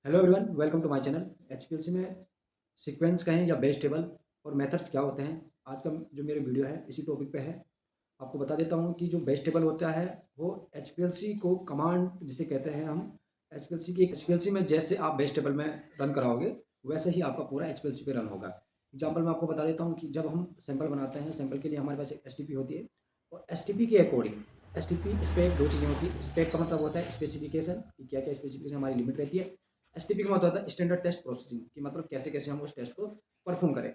Hello everyone, welcome to my channel. HPLC में sequence कहें या बेस टेबल और मेथड्स क्या होते हैं, आज का जो मेरी वीडियो है इसी टॉपिक पे है। आपको बता देता हूँ कि जो बेस टेबल होता है वो एचपीएलसी को कमांड जिसे कहते हैं हम। एचपीएलसी में जैसे आप बेस टेबल में रन कराओगे वैसे ही आपका पूरा एचपीएलसी पे रन होगा। एग्जाम्पल मैं आपको बता देता हूँ कि जब हम सैंपल बनाते हैं, सैंपल के लिए हमारे पास एक एस होती है और एस के अकॉर्डिंग स्पेक दो चीज़ें होती है। स्पेक का मतलब होता है स्पेसिफिकेशन, कि क्या क्या स्पेसिफिकेशन हमारी लिमिट रहती है। एसटीपी का मतलब होता है स्टैंडर्ड टेस्ट प्रोसेसिंग, कि मतलब कैसे कैसे हम उस टेस्ट को परफॉर्म करें।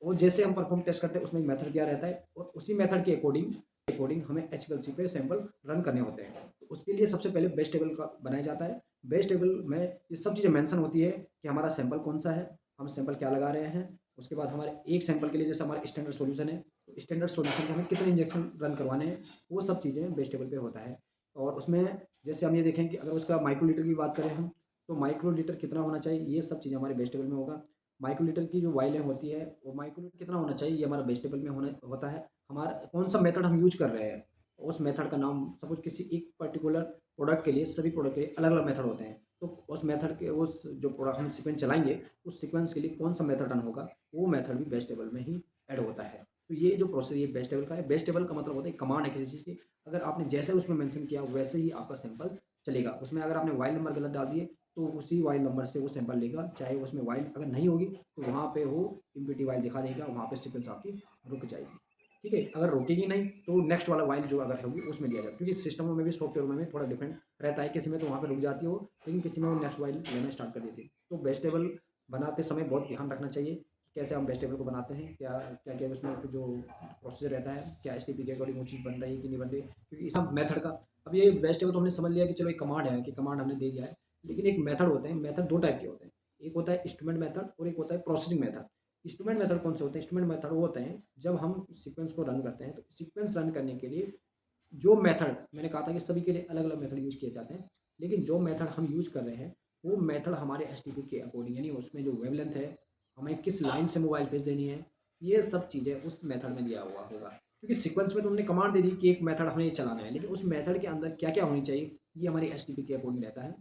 और जैसे हम परफॉर्म टेस्ट करते हैं उसमें एक मेथड दिया रहता है और उसी मेथड के अकॉर्डिंग अकॉर्डिंग हमें एचपीएलसी पे सैंपल रन करने होते हैं। तो उसके लिए सबसे पहले बेस टेबल का बनाया जाता है। बेस टेबल में ये सब चीज़ें मेंशन होती है कि हमारा सैंपल कौन सा है, हम सैंपल क्या लगा रहे हैं। उसके बाद हमारे एक सैंपल के लिए जैसे हमारा स्टैंडर्ड सॉल्यूशन है, तो स्टैंडर्ड सॉल्यूशन के हमें कितने इंजेक्शन रन करवाने हैं, वो सब चीज़ें बेस टेबल पे होता है। और उसमें जैसे हम ये देखें कि अगर उसका माइक्रोलीटर की बात करें हम, तो माइक्रोलीटर कितना होना चाहिए, ये सब चीज़ें हमारे वेजिटेबल में होगा। माइक्रोलीटर की जो वाइलें होती है वो माइक्रोलीटर कितना होना चाहिए, ये हमारा वेजिटेबल में होना होता है। हमारा कौन सा मेथड हम यूज कर रहे हैं, उस मेथड का नाम, सपोज किसी एक पर्टिकुलर प्रोडक्ट के लिए, सभी प्रोडक्ट के लिए अलग अलग मेथड होते हैं। तो उस मेथड के उस जो प्रोडक्ट हम सीक्वेंस चलाएंगे उस सीक्वेंस के लिए कौन सा मेथड रन होगा, वो मेथड भी वेजिटेबल में ही ऐड होता है। तो ये जो प्रोसेस ये वेजिटेबल का है। वेजिटेबल का मतलब होता है कमांड है किसी चीज़ की। अगर आपने जैसे उसमें मेंशन किया वैसे ही आपका सैंपल चलेगा। उसमें अगर आपने वाइल नंबर गलत डाल दिए तो उसी वाइल नंबर से वो सैंपल लेगा, चाहे उसमें वाइल अगर नहीं होगी तो वहाँ पे वो इम्प्योरिटी वाइल दिखा देगा, वहाँ पे सीक्वेंस आपकी रुक जाएगी। ठीक है, अगर रुकेगी नहीं तो नेक्स्ट वाला वाइल जो अगर होगी उसमें लिया जाएगा, क्योंकि सिस्टमों में भी सॉफ्टवेयर में भी थोड़ा डिफरेंट रहता है। किसी में तो वहाँ पे रुक जाती है वो, लेकिन किसी में वो नेक्स्ट वाइल लेना स्टार्ट कर देती है। तो वेजिटेबल बनाते समय बहुत ध्यान रखना चाहिए कि कैसे हम वेजिटेबल को बनाते हैं, क्या क्या क्या उसमें जो प्रोसीजर रहता है, क्या एस के अकॉर्डिंग वो चीज़ बन रही है कि नहीं बन रही, क्योंकि इस मेथड का। अब ये वेजिटेबल तो हमने समझ लिया कि चलो एक कमांड है, कि कमांड हमने दे दिया है, लेकिन एक मेथड होते हैं। मेथड दो टाइप के होते हैं, एक होता है इंस्ट्रूमेंट मेथड और एक होता है प्रोसेसिंग मेथड। इंस्ट्रूमेंट मेथड कौन से होते हैं? इंस्ट्रूमेंट मेथड वो होते हैं जब हम सीक्वेंस को रन करते हैं, तो सीक्वेंस रन करने के लिए जो मेथड मैंने कहा था कि सभी के लिए अलग अलग मेथड यूज किए जाते हैं, लेकिन जो मेथड हम यूज कर रहे हैं वो मेथड हमारे एस के अकॉर्डिंग, यानी उसमें जो वेवलेंथ है, हमें किस लाइन से मोबाइल भेज देनी है, ये सब चीज़ें उस मेथड में दिया हुआ होगा। क्योंकि सीक्वेंस में तो हमने कमांड दे दी कि एक मेथड हमें ये चलाना है, लेकिन उस मेथड के अंदर क्या क्या होनी चाहिए ये हमारी एस के अकॉर्डिंग रहता है।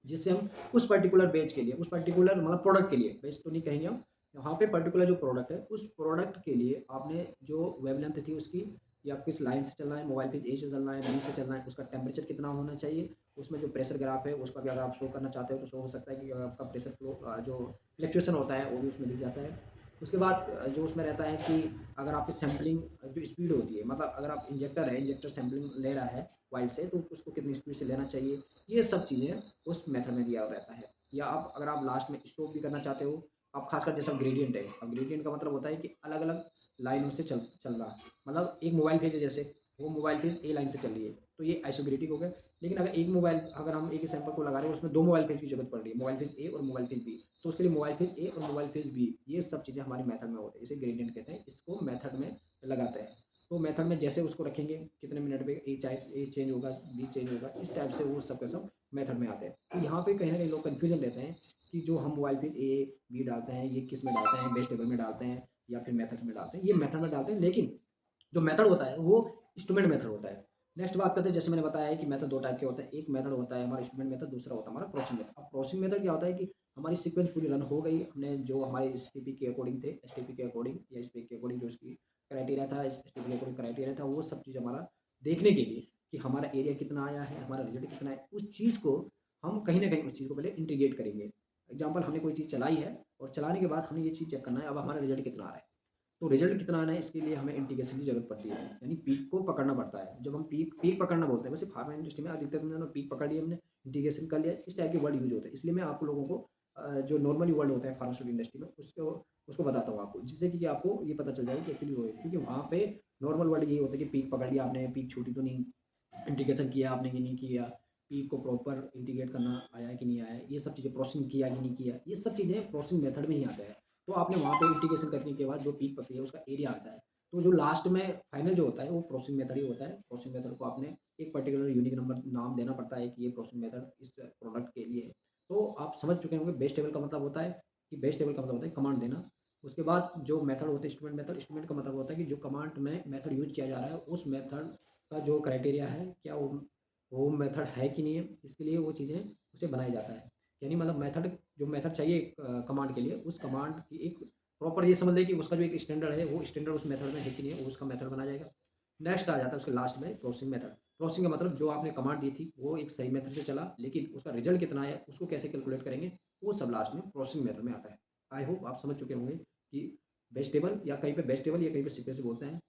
जिससे हम उस पर्टिकुलर बेच के लिए, उस पर्टिकुलर मतलब प्रोडक्ट के लिए, बेच तो नहीं कहेंगे हम यहाँ पे, पर्टिकुलर जो प्रोडक्ट है उस प्रोडक्ट के लिए आपने जो वेवलेंथ थी उसकी, या किस लाइन से चलना है, मोबाइल पेज ए से चलना है, बी से चलना है, उसका टेम्परेचर कितना होना चाहिए, उसमें जो प्रेशर ग्राफ है उसका भी अगर आप शो करना चाहते हो तो शो हो सकता है कि आपका प्रेशर फ्लो जो फ्लक्चुएशन होता है वो भी उसमें दिख जाता है। उसके बाद जो उसमें रहता है कि अगर आपकी सैम्पलिंग जो स्पीड होती है, मतलब अगर आप इंजेक्टर है, इंजेक्टर सैम्पलिंग ले रहा है वाइल से, तो उसको कितनी स्पीड से लेना चाहिए, ये सब चीज़ें उस मेथड में दिया रहता है। या आप अगर आप लास्ट में स्टॉप भी करना चाहते हो, आप खासकर जैसा ग्रेडियंट है, अब ग्रेडियंट का मतलब होता है कि अलग अलग लाइनों से चल चल रहा है। मतलब एक मोबाइल फेज है, जैसे वो मोबाइल फेज ए लाइन से चल रही है तो ये आइसोग्रेटिक हो गया। लेकिन अगर एक मोबाइल, अगर हम एक ही सैंपल को लगा रहे हैं उसमें दो मोबाइल फेज की जरूरत पड़ रही है, मोबाइल फेज ए और मोबाइल फेज बी, तो उसके लिए मोबाइल फेज ए और मोबाइल फेज बी, ये सब चीज़ें हमारे मेथड में होते हैं, इसे ग्रेडियंट कहते हैं, इसको मेथड में लगाते हैं। तो मेथड में जैसे उसको रखेंगे कितने मिनट पे ए चाहे ए चेंज होगा, बी चेंज होगा, इस टाइप से वो सब का सब मेथड में आते हैं। तो यहाँ पे कहीं ना कहीं लोग कन्फ्यूजन रहते हैं कि जो हम मोबाइल पेज ए बी डालते हैं ये किस में डालते हैं, बेस टेबल में डालते हैं या फिर मेथड में डालते हैं। ये मेथड में डालते हैं, लेकिन जो मेथड होता है वो इंस्ट्रूमेंट मेथड होता है। नेक्स्ट बात करते हैं, जैसे मैंने बताया है कि मेथड दो टाइप के होते हैं, एक मेथड होता है हमारा इंस्ट्रूमेंट मेथड, दूसरा होता है हमारा प्रोसेसिंग मेथड। अब प्रोसेसिंग मेथड क्या होता है कि हमारी सीक्वेंस पूरी रन हो गई, हमने जो हमारे एस के अकॉर्डिंग थे, एस के अकॉर्डिंग या स्पेक के अकॉर्डिंग जो उसकी क्राइटेरिया था, एस के अकॉर्डिंग क्राइटेरिया था, वो सब चीज़ हमारा देखने के लिए कि हमारा एरिया कितना आया है, हमारा रिजल्ट कितना है, उस चीज़ को हम कहीं ना कहीं उस चीज़ को पहले इंटीग्रेट करेंगे। एग्जाम्पल, हमने कोई चीज़ चलाई है और चलाने के बाद हमें ये चीज़ चेक करना है अब हमारा रिजल्ट कितना आ रहा है। तो रिजल्ट कितना आना है इसके लिए हमें इंटीग्रेशन की जरूरत पड़ती है, यानी पीक को पकड़ना पड़ता है। जब हम पीक पीक पकड़ना बोलते हैं, वैसे फार्मा इंडस्ट्री में अधिकतर हमने पीक पकड़ लिया, हमने इंटीग्रेशन कर लिया, इस टाइप के वर्ड यूज होते हैं। इसलिए मैं आपको लोगों को जो नॉर्मली वर्ड होते हैं फार्मास्यूटिकल इंडस्ट्री में उसको उसको बताता हूँ आपको, जिससे कि आपको ये पता चल जाए कि एक्चुअली वो है। क्योंकि वहाँ पे नॉर्मल वर्ड यही होता है कि पीक पकड़ लिया आपने, पीक छूटी तो नहीं, इंटीग्रेशन किया आपने कि नहीं किया, पीक को प्रॉपर इंटीग्रेट करना आया है कि नहीं आया है, ये सब चीज़ें प्रोसेसिंग किया कि नहीं किया, ये सब चीज़ें प्रोसेसिंग मेथड में ही आता है। तो आपने वहाँ पे इंटीग्रेशन करने के बाद जो पीक पकड़ी है उसका एरिया आता है। तो जो लास्ट में फाइनल जो होता है वो प्रोसेसिंग मेथड ही होता है। प्रोसेसिंग मेथड को आपने एक पर्टिकुलर यूनिक नंबर नाम देना पड़ता है कि ये प्रोसेसिंग मेथड इस प्रोडक्ट के लिए है। तो आप समझ चुके होंगे बेस टेबल का मतलब होता है कि बेस टेबल का मतलब होता है कमांड देना। उसके बाद जो मेथड होते हैं इंस्ट्रूमेंट मेथड, इंस्ट्रूमेंट का मतलब होता है कि जो कमांड में मेथड यूज किया जा रहा है उस मेथड का जो क्राइटेरिया है, क्या वो मेथड है कि नहीं है, इसके लिए वो चीज़ें उसे बनाया जाता है। यानी मतलब मेथड जो मेथड चाहिए कमांड के लिए, उस कमांड की एक प्रॉपर ये समझ लें कि उसका जो एक स्टैंडर्ड है, वो स्टैंडर्ड उस मेथड में है कि नहीं है, वो उसका मेथड बना जाएगा। नेक्स्ट आ जाता है उसके लास्ट में प्रोसेसिंग मेथड। प्रोसेसिंग का मतलब जो आपने कमांड दी थी, वो एक सही मेथड से चला, लेकिन उसका रिजल्ट कितना है, उसको कैसे कैलकुलेट करेंगे, वो सब लास्ट में प्रोसेसिंग मेथड में आता है। आई होप आप समझ चुके होंगे कि बेस टेबल या कहीं पे बेस टेबल या कहीं पे सीक्वेंस बोलते हैं।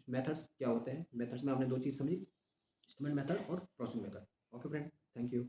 मेथड्स क्या होते हैं? मेथड्स में आपने 2 चीज़ समझी, इंस्ट्रूमेंट मेथड और processing method. Okay friend, thank you.